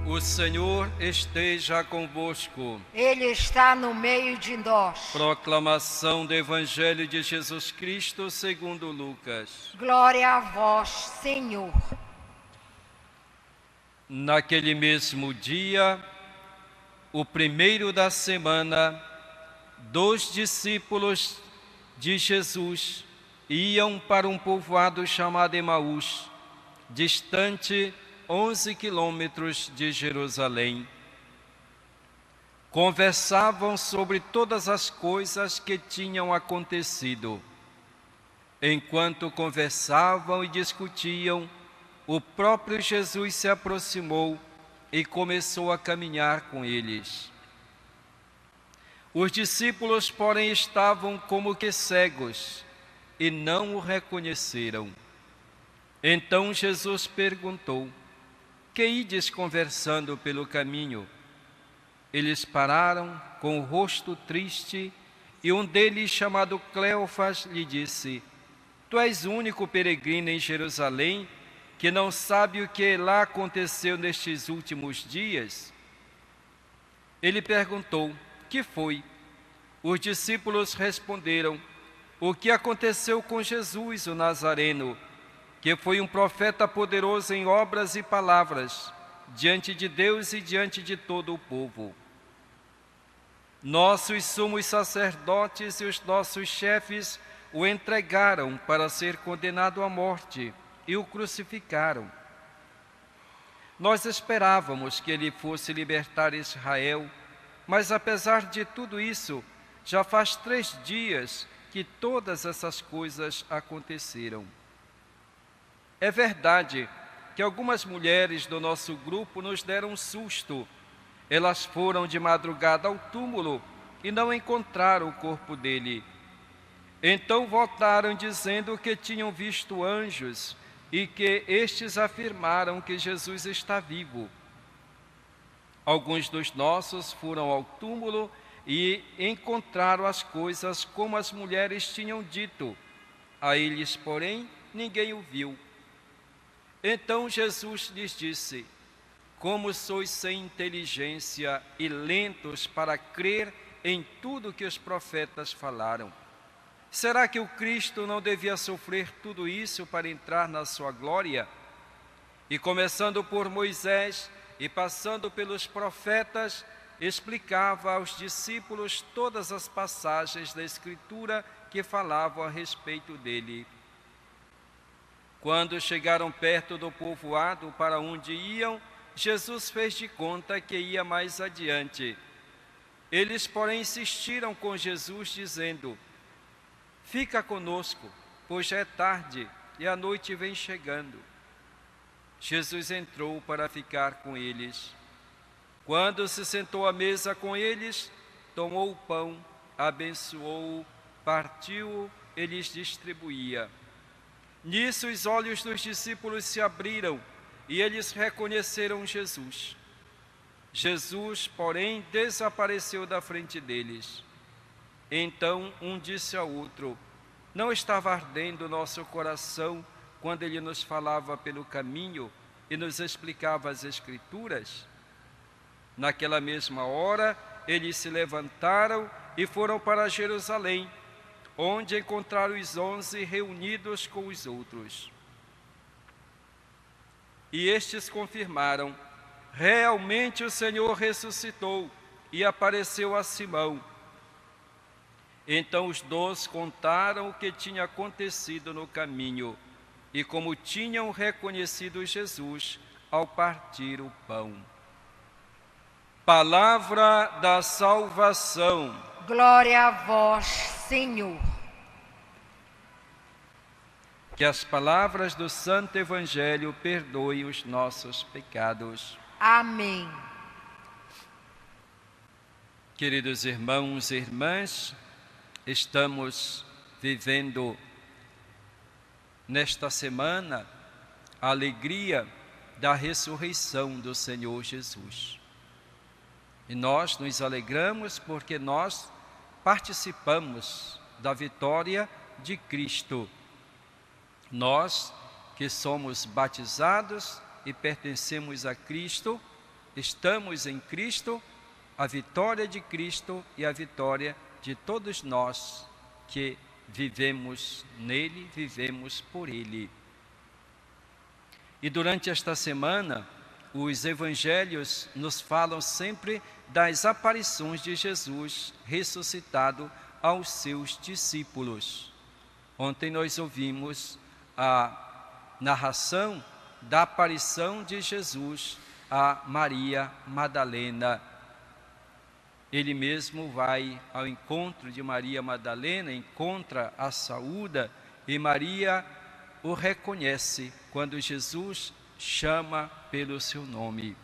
O Senhor esteja convosco. Ele está no meio de nós. Proclamação do Evangelho de Jesus Cristo segundo Lucas. Glória a vós, Senhor. Naquele mesmo dia, o primeiro da semana, 2 discípulos de Jesus iam para um povoado chamado Emaús, distante 11 quilômetros de Jerusalém. Conversavam sobre todas as coisas que tinham acontecido. Enquanto conversavam e discutiam, o próprio Jesus se aproximou e começou a caminhar com eles. Os discípulos, porém, estavam como que cegos e não o reconheceram. Então Jesus perguntou: que ides conversando pelo caminho? Eles pararam com o rosto triste e um deles, chamado Cleofas, lhe disse: tu és o único peregrino em Jerusalém que não sabe o que lá aconteceu nestes últimos dias? Ele perguntou: que foi? Os discípulos responderam: o que aconteceu com Jesus, o Nazareno, que foi um profeta poderoso em obras e palavras, diante de Deus e diante de todo o povo. Nossos sumos sacerdotes e os nossos chefes o entregaram para ser condenado à morte e o crucificaram. Nós esperávamos que ele fosse libertar Israel, mas apesar de tudo isso, já faz 3 dias que todas essas coisas aconteceram. É verdade que algumas mulheres do nosso grupo nos deram um susto. Elas foram de madrugada ao túmulo e não encontraram o corpo dele. Então voltaram dizendo que tinham visto anjos e que estes afirmaram que Jesus está vivo. Alguns dos nossos foram ao túmulo e encontraram as coisas como as mulheres tinham dito. A eles, porém, ninguém o viu. Então Jesus lhes disse: como sois sem inteligência e lentos para crer em tudo que os profetas falaram. Será que o Cristo não devia sofrer tudo isso para entrar na sua glória? E começando por Moisés e passando pelos profetas, explicava aos discípulos todas as passagens da Escritura que falavam a respeito dele. Quando chegaram perto do povoado para onde iam, Jesus fez de conta que ia mais adiante. Eles, porém, insistiram com Jesus, dizendo: fica conosco, pois já é tarde e a noite vem chegando. Jesus entrou para ficar com eles. Quando se sentou à mesa com eles, tomou o pão, abençoou-o, partiu-o e lhes distribuía. Nisso os olhos dos discípulos se abriram e eles reconheceram Jesus. Jesus, porém, desapareceu da frente deles. Então um disse ao outro: não estava ardendo nosso coração quando ele nos falava pelo caminho e nos explicava as Escrituras? Naquela mesma hora, eles se levantaram e foram para Jerusalém, onde encontraram os 11 reunidos com os outros. E estes confirmaram: realmente o Senhor ressuscitou e apareceu a Simão. Então os 12 contaram o que tinha acontecido no caminho e como tinham reconhecido Jesus ao partir o pão. Palavra da salvação. Glória a vós, Senhor. Que as palavras do Santo Evangelho perdoem os nossos pecados. Amém. Queridos irmãos e irmãs, estamos vivendo nesta semana a alegria da ressurreição do Senhor Jesus. E nós nos alegramos porque nós participamos da vitória de Cristo. Nós que somos batizados e pertencemos a Cristo, estamos em Cristo, a vitória de Cristo e a vitória de todos nós que vivemos nele, vivemos por ele. E durante esta semana, os evangelhos nos falam sempre das aparições de Jesus ressuscitado aos seus discípulos. Ontem nós ouvimos a narração da aparição de Jesus a Maria Madalena. Ele mesmo vai ao encontro de Maria Madalena, encontra a saúda e Maria o reconhece quando Jesus chama pelo seu nome.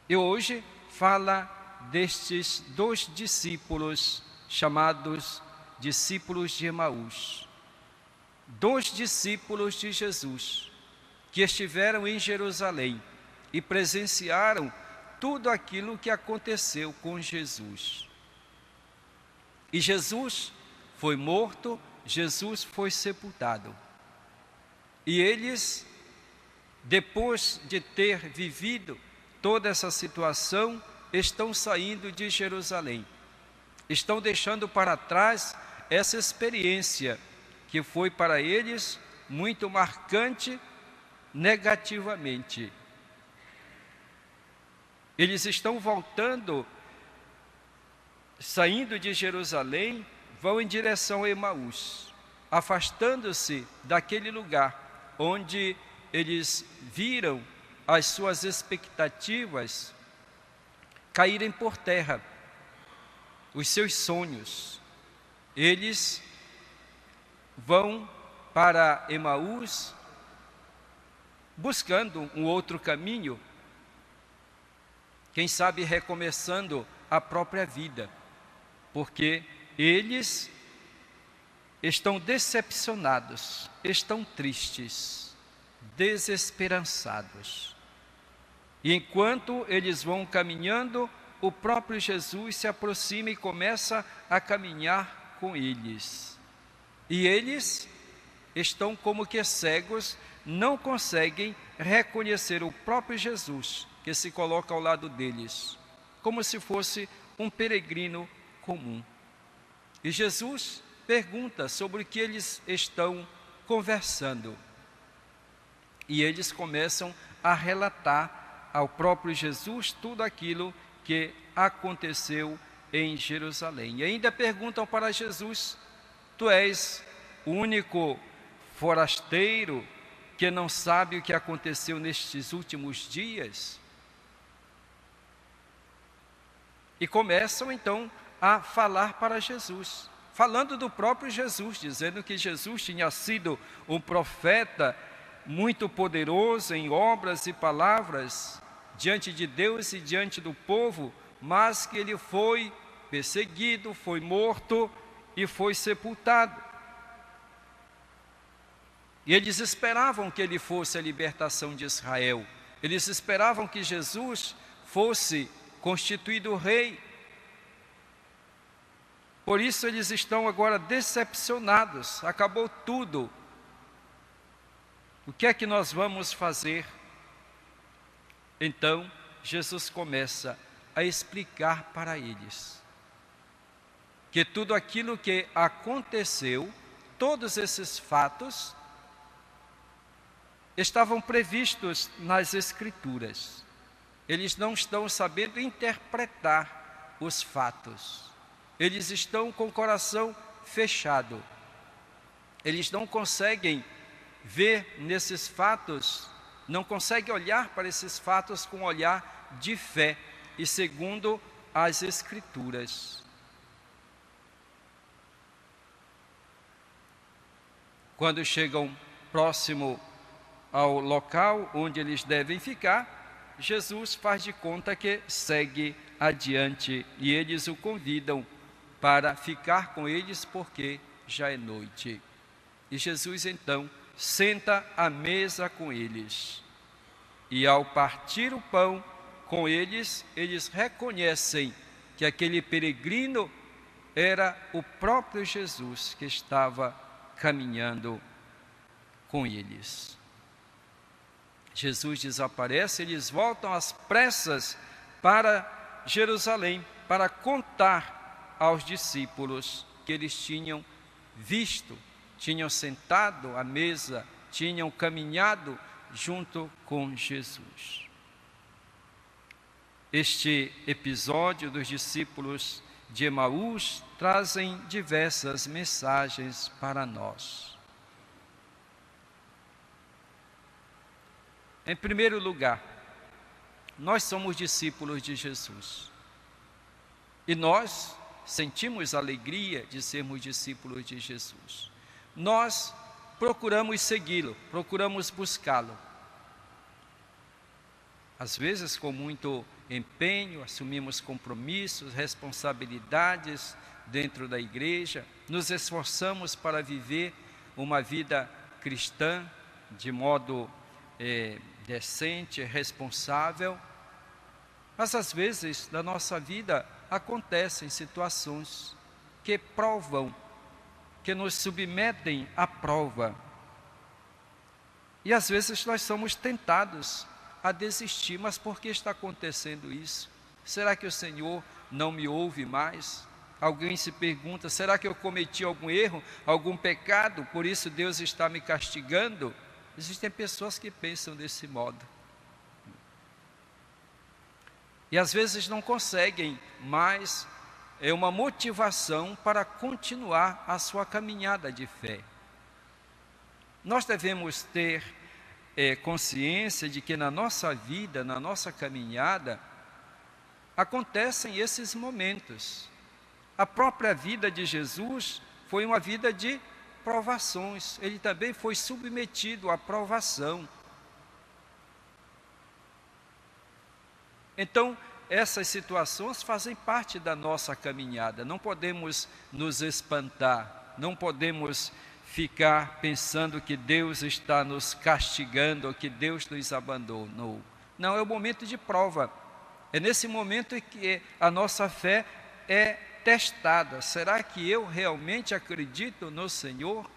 E hoje fala destes 2 discípulos chamados discípulos de Emaús. 2 discípulos de Jesus que estiveram em Jerusalém e presenciaram tudo aquilo que aconteceu com Jesus. E Jesus foi morto, Jesus foi sepultado. E eles, depois de ter vivido toda essa situação, estão saindo de Jerusalém. Estão deixando para trás essa experiência que foi para eles muito marcante negativamente. Eles estão voltando, saindo de Jerusalém, vão em direção a Emaús, afastando-se daquele lugar onde eles viram as suas expectativas caírem por terra, os seus sonhos. Eles vão para Emaús buscando um outro caminho, quem sabe recomeçando a própria vida, porque eles estão decepcionados, estão tristes, desesperançados. E enquanto eles vão caminhando, o próprio Jesus se aproxima e começa a caminhar com eles. E eles estão como que cegos, não conseguem reconhecer o próprio Jesus, que se coloca ao lado deles, como se fosse um peregrino comum. E Jesus pergunta sobre o que eles estão conversando. E eles começam a relatar ao próprio Jesus tudo aquilo que aconteceu em Jerusalém. E ainda perguntam para Jesus: tu és o único forasteiro que não sabe o que aconteceu nestes últimos dias? E começam então a falar para Jesus, falando do próprio Jesus, dizendo que Jesus tinha sido um profeta muito poderoso em obras e palavras diante de Deus e diante do povo, mas que ele foi perseguido, foi morto e foi sepultado. E eles esperavam que ele fosse a libertação de Israel. Eles esperavam que Jesus fosse constituído rei. Por isso eles estão agora decepcionados. Acabou tudo. O que é que nós vamos fazer? Então, Jesus começa a explicar para eles que tudo aquilo que aconteceu, todos esses fatos, estavam previstos nas Escrituras. Eles não estão sabendo interpretar os fatos. Eles estão com o coração fechado. Eles não conseguem ver nesses fatos, não conseguem olhar para esses fatos com um olhar de fé e segundo as Escrituras. Quando chegam próximo ao local onde eles devem ficar, Jesus faz de conta que segue adiante e eles o convidam para ficar com eles porque já é noite. E Jesus então senta à mesa com eles. E ao partir o pão com eles, eles reconhecem que aquele peregrino era o próprio Jesus que estava caminhando com eles. Jesus desaparece, eles voltam às pressas para Jerusalém, para contar aos discípulos que eles tinham visto, tinham sentado à mesa, tinham caminhado junto com Jesus. Este episódio dos discípulos de Emaús trazem diversas mensagens para nós. Em primeiro lugar, nós somos discípulos de Jesus. E nós sentimos alegria de sermos discípulos de Jesus. Nós procuramos segui-lo, procuramos buscá-lo. Às vezes, com muito empenho, assumimos compromissos, responsabilidades dentro da igreja, nos esforçamos para viver uma vida cristã de modo decente, responsável, mas às vezes na nossa vida acontecem situações que provam, que nos submetem à prova, e às vezes nós somos tentados a desistir. Mas por que está acontecendo isso? Será que o Senhor não me ouve mais? Alguém se pergunta, será que eu cometi algum erro, algum pecado, por isso Deus está me castigando? Existem pessoas que pensam desse modo. E às vezes não conseguem mais uma motivação para continuar a sua caminhada de fé. Nós devemos ter consciência de que na nossa vida, na nossa caminhada, acontecem esses momentos. A própria vida de Jesus foi uma vida de provações. Ele também foi submetido à provação. Então, essas situações fazem parte da nossa caminhada. Não podemos nos espantar, não podemos ficar pensando que Deus está nos castigando ou que Deus nos abandonou. Não, é o momento de prova. É nesse momento em que a nossa fé é testada. Será que eu realmente acredito no Senhor?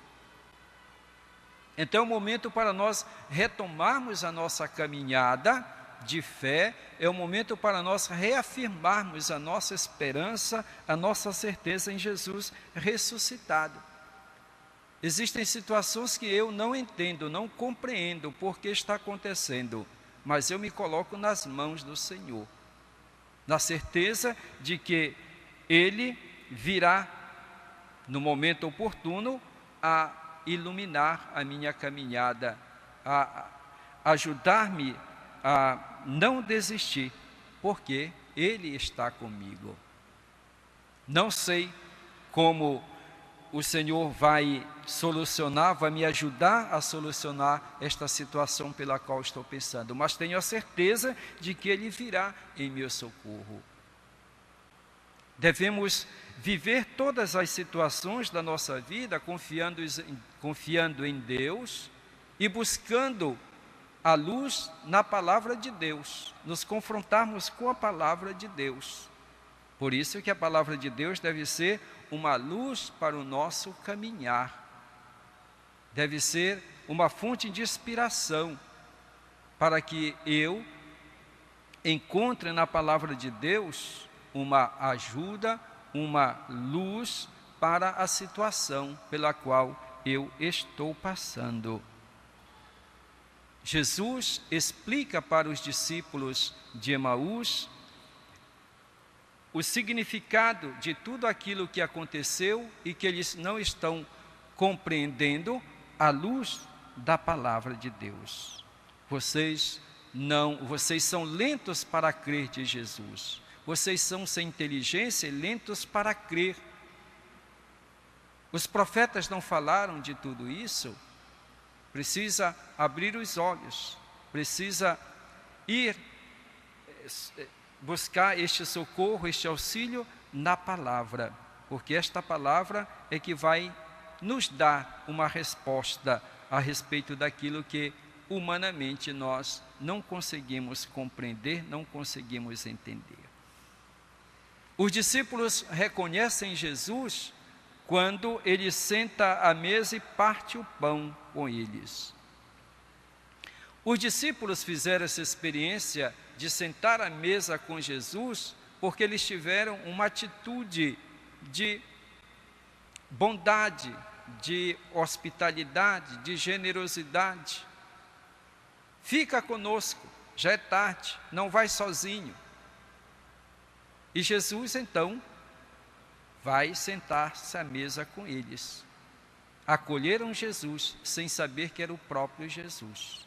Então é o momento para nós retomarmos a nossa caminhada de fé, é o momento para nós reafirmarmos a nossa esperança, a nossa certeza em Jesus ressuscitado. Existem situações que eu não entendo, não compreendo por que está acontecendo, mas eu me coloco nas mãos do Senhor, na certeza de que Ele virá no momento oportuno a iluminar a minha caminhada, a ajudar-me a não desistir, porque Ele está comigo. Não sei como o Senhor vai solucionar, vai me ajudar a solucionar esta situação pela qual estou pensando, mas tenho a certeza de que Ele virá em meu socorro. Devemos viver todas as situações da nossa vida confiando em Deus e buscando a luz na palavra de Deus, nos confrontarmos com a palavra de Deus. Por isso que a palavra de Deus deve ser uma luz para o nosso caminhar, deve ser uma fonte de inspiração, para que eu encontre na palavra de Deus uma ajuda, uma luz para a situação pela qual eu estou passando. Jesus explica para os discípulos de Emaús o significado de tudo aquilo que aconteceu e que eles não estão compreendendo à luz da palavra de Deus. Vocês são lentos para crer de Jesus. Vocês são sem inteligência e lentos para crer. Os profetas não falaram de tudo isso? Precisa abrir os olhos, precisa ir buscar este socorro, este auxílio na palavra, porque esta palavra é que vai nos dar uma resposta a respeito daquilo que humanamente nós não conseguimos compreender, não conseguimos entender. Os discípulos reconhecem Jesus quando ele senta à mesa e parte o pão com eles. Os discípulos fizeram essa experiência de sentar à mesa com Jesus porque eles tiveram uma atitude de bondade, de hospitalidade, de generosidade. Fica conosco, já é tarde, não vai sozinho. E Jesus então vai sentar-se à mesa com eles. Acolheram Jesus sem saber que era o próprio Jesus.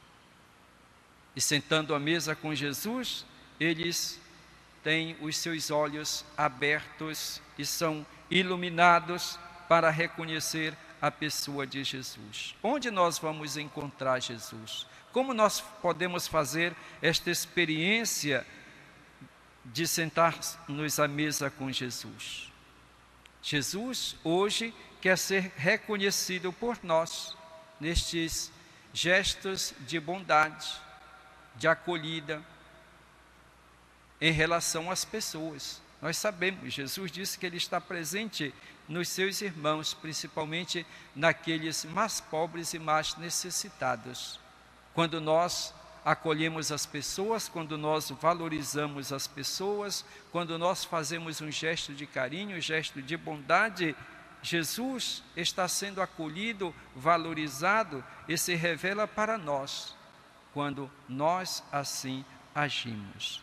E sentando à mesa com Jesus, eles têm os seus olhos abertos e são iluminados para reconhecer a pessoa de Jesus. Onde nós vamos encontrar Jesus? Como nós podemos fazer esta experiência de sentar-nos à mesa com Jesus? Jesus hoje quer ser reconhecido por nós nestes gestos de bondade, de acolhida em relação às pessoas. Nós sabemos, Jesus disse que Ele está presente nos seus irmãos, principalmente naqueles mais pobres e mais necessitados. Quando nós acolhemos as pessoas, quando nós valorizamos as pessoas, quando nós fazemos um gesto de carinho, um gesto de bondade, Jesus está sendo acolhido, valorizado e se revela para nós, quando nós assim agimos.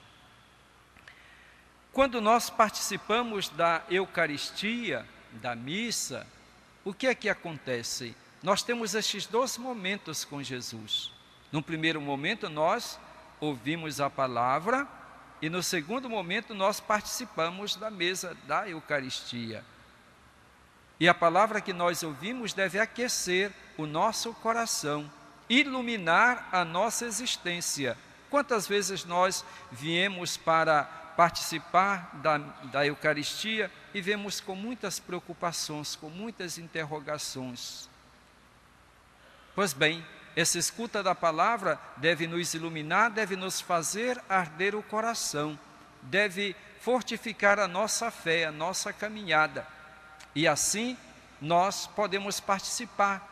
Quando nós participamos da Eucaristia, da missa, o que é que acontece? Nós temos estes dois momentos com Jesus. No primeiro momento nós ouvimos a palavra e no segundo momento nós participamos da mesa da Eucaristia. E a palavra que nós ouvimos deve aquecer o nosso coração, iluminar a nossa existência. Quantas vezes nós viemos para participar da Eucaristia e vemos com muitas preocupações, com muitas interrogações? Pois bem, essa escuta da palavra deve nos iluminar, deve nos fazer arder o coração, deve fortificar a nossa fé, a nossa caminhada. E assim nós podemos participar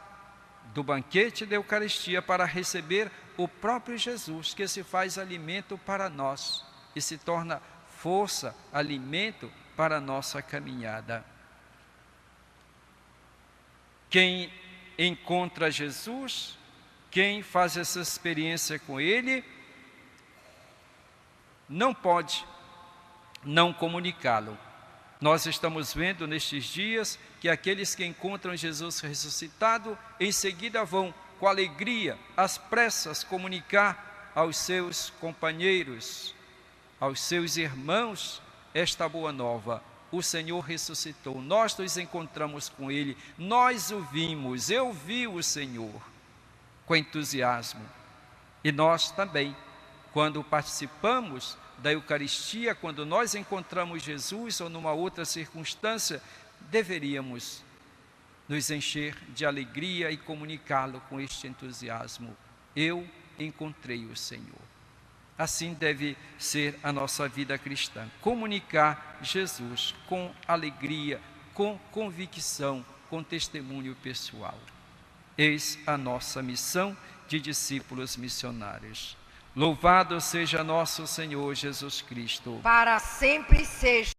do banquete da Eucaristia para receber o próprio Jesus, que se faz alimento para nós e se torna força, alimento para a nossa caminhada. Quem encontra Jesus, quem faz essa experiência com Ele, não pode não comunicá-lo. Nós estamos vendo nestes dias que aqueles que encontram Jesus ressuscitado, em seguida vão, com alegria, às pressas, comunicar aos seus companheiros, aos seus irmãos, esta boa nova. O Senhor ressuscitou, nós nos encontramos com Ele, nós o vimos, eu vi o Senhor, com entusiasmo. E nós também, quando participamos da Eucaristia, quando nós encontramos Jesus ou numa outra circunstância, deveríamos nos encher de alegria e comunicá-lo com este entusiasmo. Eu encontrei o Senhor. Assim deve ser a nossa vida cristã. Comunicar Jesus com alegria, com convicção, com testemunho pessoal. Eis a nossa missão de discípulos missionários. Louvado seja nosso Senhor Jesus Cristo. Para sempre seja.